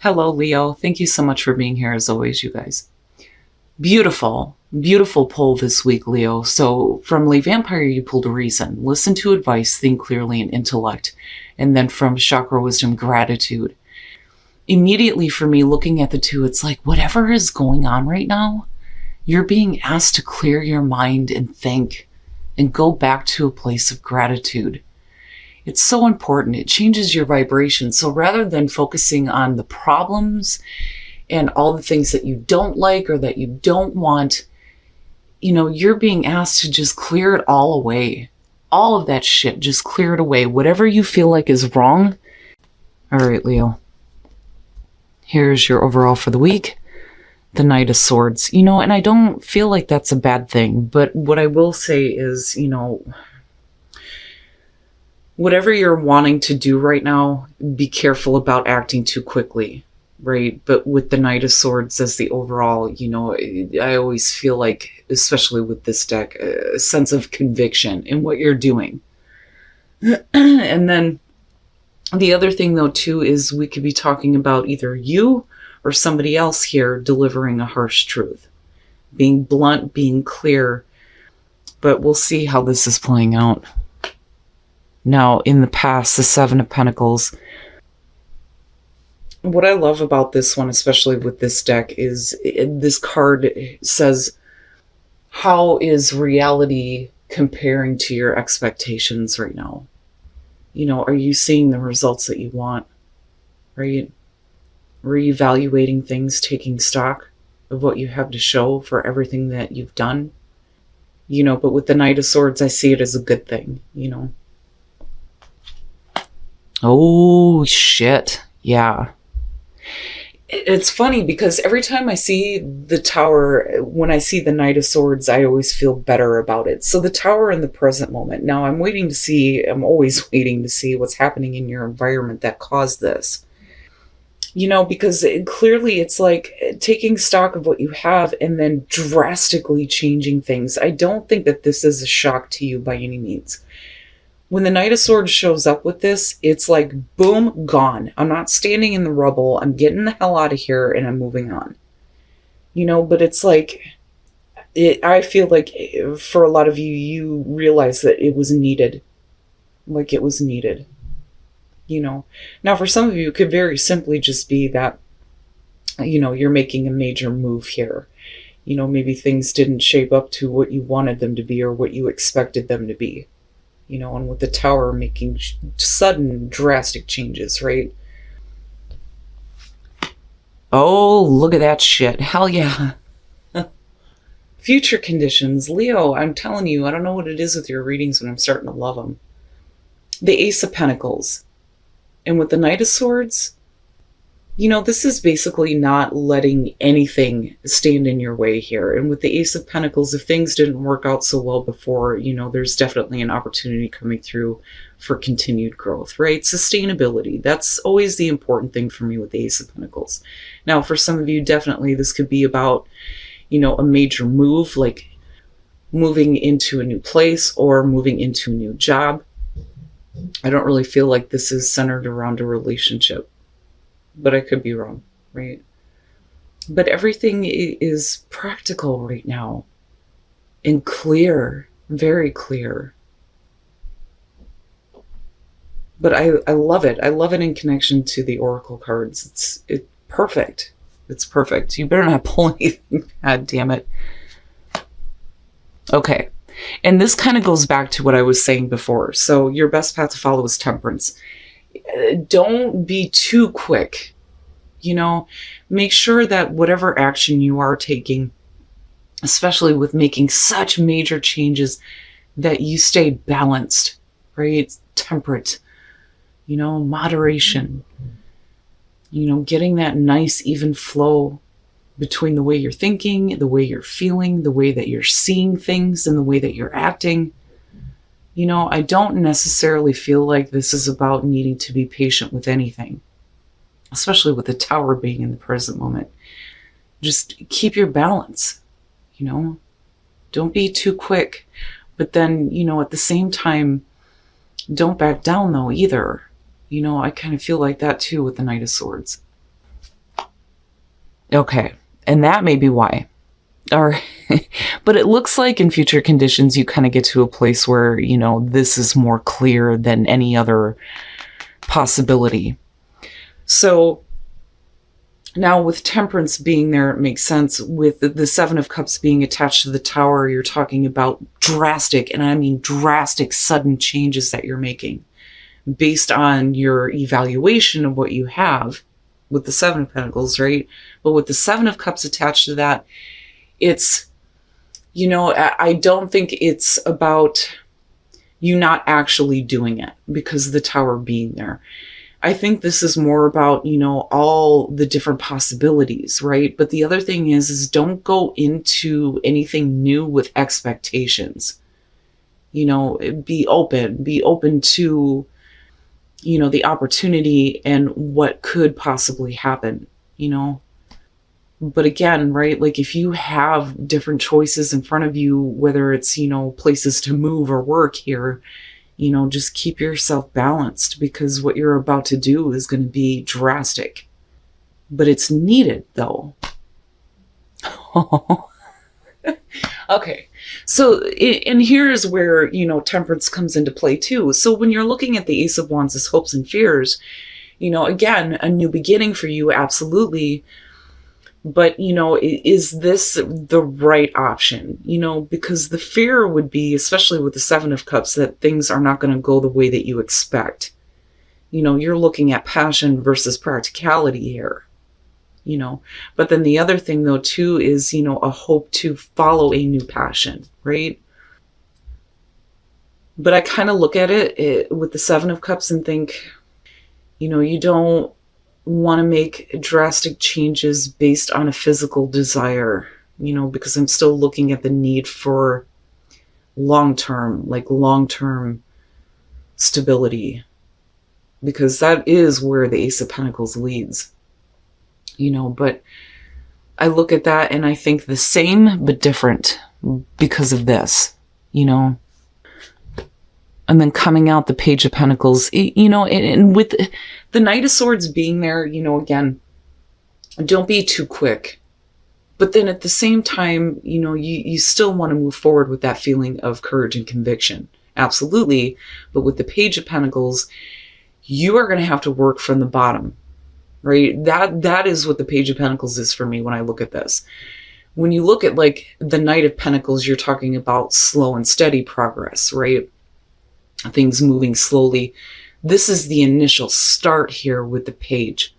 Hello, Leo. Thank you so much for being here as always, you guys. Beautiful, beautiful pull this week, Leo. So from Lay Vampire, you pulled a reason. Listen to advice, think clearly, and intellect. And then from Chakra Wisdom, gratitude. Immediately for me, looking at the two, it's like whatever is going on right now, you're being asked to clear your mind and think and go back to a place of gratitude. It's so important. It changes your vibration. So rather than focusing on the problems and all the things that you don't like or that you don't want, you're being asked to just clear it all away. All of that shit, just clear it away. Whatever you feel like is wrong. All right, Leo. Here's your overall for the week. The Knight of Swords. And I don't feel like that's a bad thing. But what I will say is, whatever you're wanting to do right now, be careful about acting too quickly, right? But with the Knight of Swords as the overall, I always feel like, especially with this deck, a sense of conviction in what you're doing. And then the other thing, though, too, is we could be talking about either you or somebody else here delivering a harsh truth, being blunt, being clear. But we'll see how this is playing out. Now, in the past, the Seven of Pentacles. What I love about this one, especially with this deck, is this card says, how is reality comparing to your expectations right now? Are you seeing the results that you want? Right? Reevaluating things, taking stock of what you have to show for everything that you've done. But with the Knight of Swords, I see it as a good thing, Oh, shit. Yeah. It's funny because every time I see the Tower, when I see the Knight of Swords, I always feel better about it. So the Tower in the present moment. Now I'm always waiting to see what's happening in your environment that caused this. Because clearly it's like taking stock of what you have and then drastically changing things. I don't think that this is a shock to you by any means. When the Knight of Swords shows up with this, it's like, boom, gone. I'm not standing in the rubble. I'm getting the hell out of here and I'm moving on. But it's like, I feel like for a lot of you, you realize that it was needed. Like it was needed. Now for some of you, it could very simply just be that, you're making a major move here. Maybe things didn't shape up to what you wanted them to be or what you expected them to be. And with the Tower making sudden, drastic changes, right? Oh, look at that shit. Hell yeah. Future conditions. Leo, I'm telling you, I don't know what it is with your readings, but I'm starting to love them. The Ace of Pentacles. And with the Knight of Swords, this is basically not letting anything stand in your way here. And with the Ace of Pentacles, if things didn't work out so well before, there's definitely an opportunity coming through for continued growth, right? Sustainability. That's always the important thing for me with the Ace of Pentacles. Now, for some of you, definitely this could be about, a major move, like moving into a new place or moving into a new job. I don't really feel like this is centered around a relationship. But I could be wrong, right? But everything is practical right now and clear, very clear. But I love it. I love it in connection to the Oracle cards. It's perfect. It's perfect. You better not pull anything. God damn it. Okay. And this kind of goes back to what I was saying before. So your best path to follow is temperance. Don't be too quick. Make sure that whatever action you are taking, especially with making such major changes, that you stay balanced, right? Temperate, moderation, getting that nice even flow between the way you're thinking, the way you're feeling, the way that you're seeing things, and the way that you're acting. I don't necessarily feel like this is about needing to be patient with anything, especially with the Tower being in the present moment. Just keep your balance, don't be too quick. But then, at the same time, don't back down though either. I kind of feel like that too with the Knight of Swords. Okay. And that may be why. Or, but it looks like in future conditions, you kind of get to a place where, this is more clear than any other possibility. So now with Temperance being there, it makes sense. With the Seven of Cups being attached to the Tower, you're talking about drastic, and I mean drastic, sudden changes that you're making based on your evaluation of what you have with the Seven of Pentacles, right? But with the Seven of Cups attached to that, it's, I don't think it's about you not actually doing it because of the Tower being there. I think this is more about, all the different possibilities, right? But the other thing is don't go into anything new with expectations. Be open to, the opportunity and what could possibly happen, But again, right, like if you have different choices in front of you, whether it's, places to move or work here, just keep yourself balanced because what you're about to do is going to be drastic. But it's needed, though. Okay. So, and here's where, Temperance comes into play, too. So when you're looking at the Ace of Wands as hopes and fears, again, a new beginning for you, absolutely. But, is this the right option? Because the fear would be, especially with the Seven of Cups, that things are not going to go the way that you expect. You're looking at passion versus practicality here. But then the other thing, though, too, is, a hope to follow a new passion, right? But I kind of look at it with the Seven of Cups and think, you don't want to make drastic changes based on a physical desire, because I'm still looking at the need for long-term stability, because that is where the Ace of Pentacles leads, but I look at that and I think the same but different because of this, and then coming out the Page of Pentacles, and with the Knight of Swords being there, again, don't be too quick. But then at the same time, you still want to move forward with that feeling of courage and conviction. Absolutely. But with the Page of Pentacles, you are going to have to work from the bottom, right? That is what the Page of Pentacles is for me when I look at this. When you look at like the Knight of Pentacles, you're talking about slow and steady progress, right? Things moving slowly. This is the initial start here with the Page.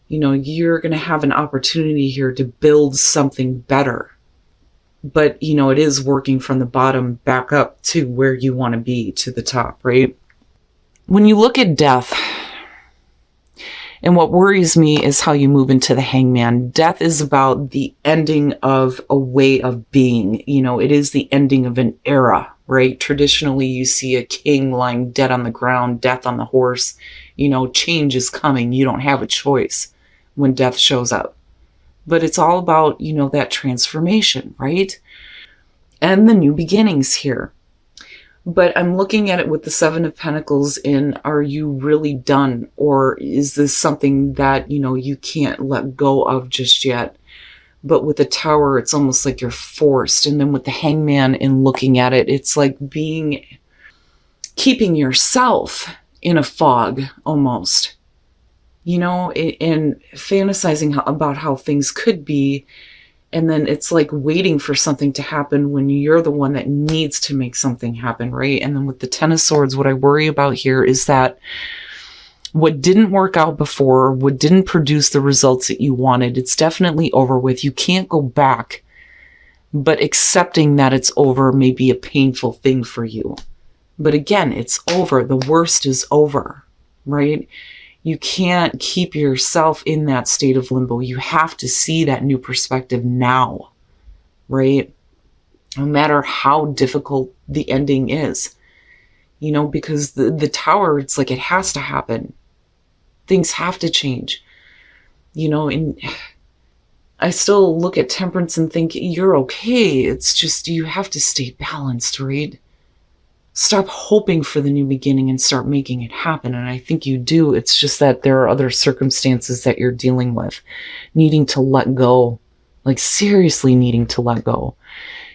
You're going to have an opportunity here to build something better. But, it is working from the bottom back up to where you want to be, to the top, right? When you look at Death, and what worries me is how you move into the Hangman. Death is about the ending of a way of being. It is the ending of an era. Right? Traditionally, you see a king lying dead on the ground, death on the horse. Change is coming. You don't have a choice when death shows up. But it's all about, that transformation, right? And the new beginnings here. But I'm looking at it with the Seven of Pentacles in, are you really done? Or is this something that, you can't let go of just yet? But with the Tower, it's almost like you're forced. And then with the Hangman and looking at it, it's like keeping yourself in a fog almost, and fantasizing about how things could be. And then it's like waiting for something to happen when you're the one that needs to make something happen, right? And then with the Ten of Swords, what I worry about here is that what didn't work out before, what didn't produce the results that you wanted, it's definitely over with. You can't go back, but accepting that it's over may be a painful thing for you. But again, it's over. The worst is over, right? You can't keep yourself in that state of limbo. You have to see that new perspective now, right? No matter how difficult the ending is, because the Tower, it's like it has to happen. Things have to change, and I still look at Temperance and think you're okay. It's just, you have to stay balanced, right? Stop hoping for the new beginning and start making it happen. And I think you do. It's just that there are other circumstances that you're dealing with, needing to let go, like seriously needing to let go.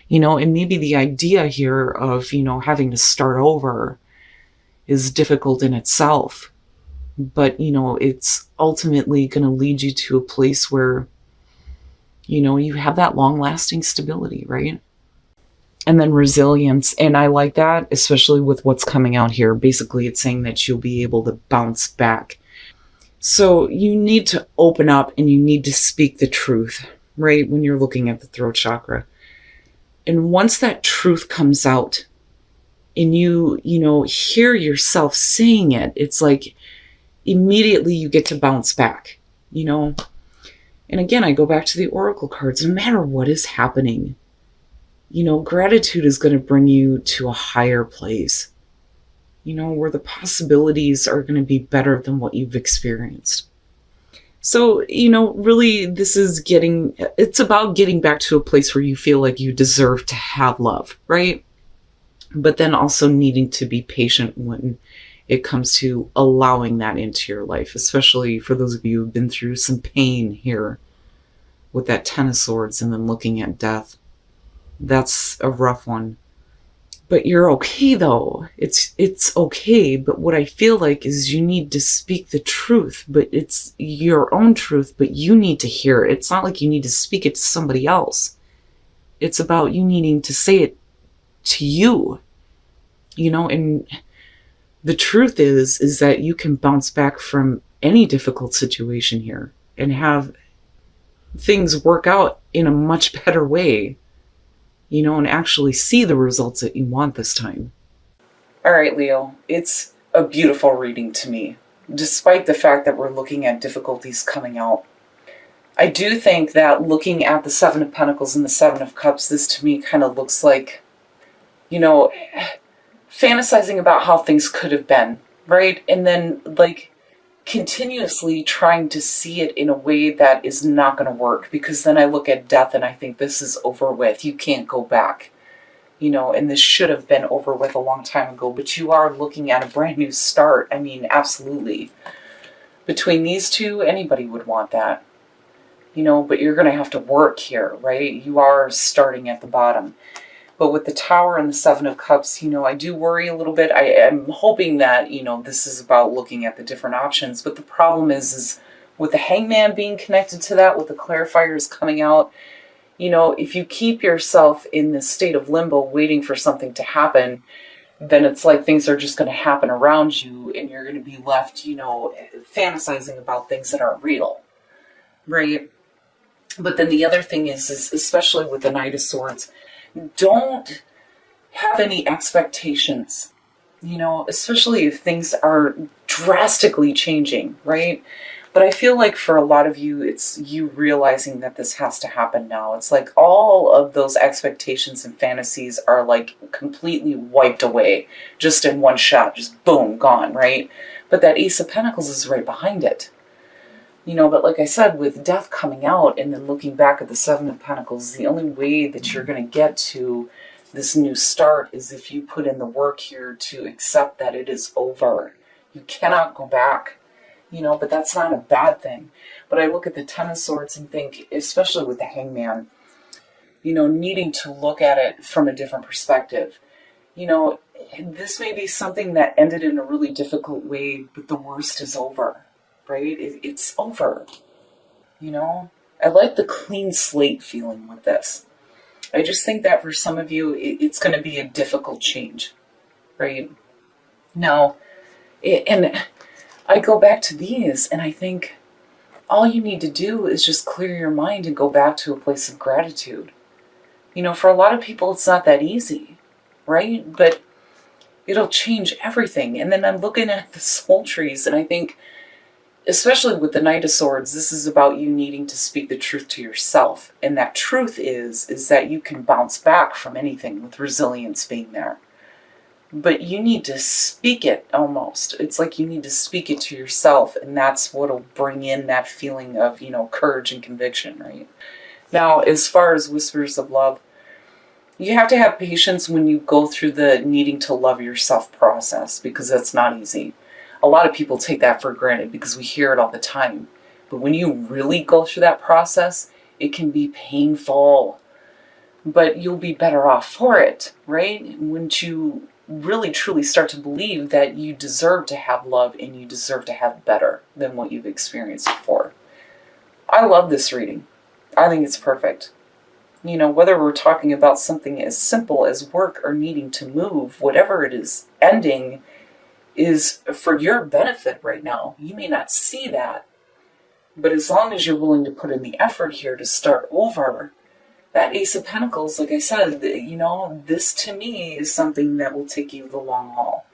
And maybe the idea here of, having to start over is difficult in itself. But, it's ultimately going to lead you to a place where, you have that long lasting stability, right? And then resilience. And I like that, especially with what's coming out here. Basically, it's saying that you'll be able to bounce back. So you need to open up and you need to speak the truth, right? When you're looking at the throat chakra. And once that truth comes out and you hear yourself saying it, it's like immediately you get to bounce back, And again, I go back to the oracle cards. No matter what is happening, gratitude is going to bring you to a higher place, where the possibilities are going to be better than what you've experienced. So, really it's about getting back to a place where you feel like you deserve to have love, right? But then also needing to be patient when it comes to allowing that into your life, especially for those of you who've been through some pain here with that Ten of Swords and then looking at death. That's a rough one. But you're okay though. It's okay. But what I feel like is you need to speak the truth, but it's your own truth, but you need to hear it. It's not like you need to speak it to somebody else. It's about you needing to say it to you, and the truth is that you can bounce back from any difficult situation here and have things work out in a much better way, and actually see the results that you want this time. All right, Leo, it's a beautiful reading to me, despite the fact that we're looking at difficulties coming out. I do think that looking at the Seven of Pentacles and the Seven of Cups, this to me kind of looks like, fantasizing about how things could have been, right? And then, continuously trying to see it in a way that is not going to work, because then I look at death and I think this is over with. You can't go back, and this should have been over with a long time ago, but you are looking at a brand new start. I mean, absolutely. Between these two, anybody would want that, but you're going to have to work here, right? You are starting at the bottom. But with the Tower and the Seven of Cups, I do worry a little bit. I am hoping that, this is about looking at the different options. But the problem is with the Hangman being connected to that, with the clarifiers coming out, if you keep yourself in this state of limbo waiting for something to happen, then it's like things are just going to happen around you and you're going to be left, fantasizing about things that aren't real, right? But then the other thing is especially with the Knight of Swords, don't have any expectations, especially if things are drastically changing, right? But I feel like for a lot of you, it's you realizing that this has to happen now. It's like all of those expectations and fantasies are like completely wiped away just in one shot, just boom, gone, right? But that Ace of Pentacles is right behind it. But like I said, with death coming out and then looking back at the Seven of Pentacles, the only way that you're going to get to this new start is if you put in the work here to accept that it is over. You cannot go back, but that's not a bad thing. But I look at the Ten of Swords and think, especially with the Hangman, needing to look at it from a different perspective. This may be something that ended in a really difficult way, but the worst is over. Right? It's over. I like the clean slate feeling with this. I just think that for some of you, it's going to be a difficult change, right? Now, and I go back to these and I think all you need to do is just clear your mind and go back to a place of gratitude. For a lot of people, it's not that easy, right? But it'll change everything. And then I'm looking at the soul trees and I think, especially with the Knight of Swords, this is about you needing to speak the truth to yourself. And that truth is that you can bounce back from anything with resilience being there. But you need to speak it almost. It's like you need to speak it to yourself. And that's what'll bring in that feeling of, courage and conviction, right? Now, as far as Whispers of Love, You have to have patience when you go through the needing to love yourself process, because that's not easy. A lot of people take that for granted because we hear it all the time. But when you really go through that process, it can be painful. But you'll be better off for it, right? Once you really truly start to believe that you deserve to have love and you deserve to have better than what you've experienced before. I love this reading. I think it's perfect. You know, whether we're talking about something as simple as work or needing to move, whatever it is, ending is for your benefit right now. You may not see that, but as long as you're willing to put in the effort here to start over, that Ace of Pentacles, like I said, you know, this to me is something that will take you the long haul.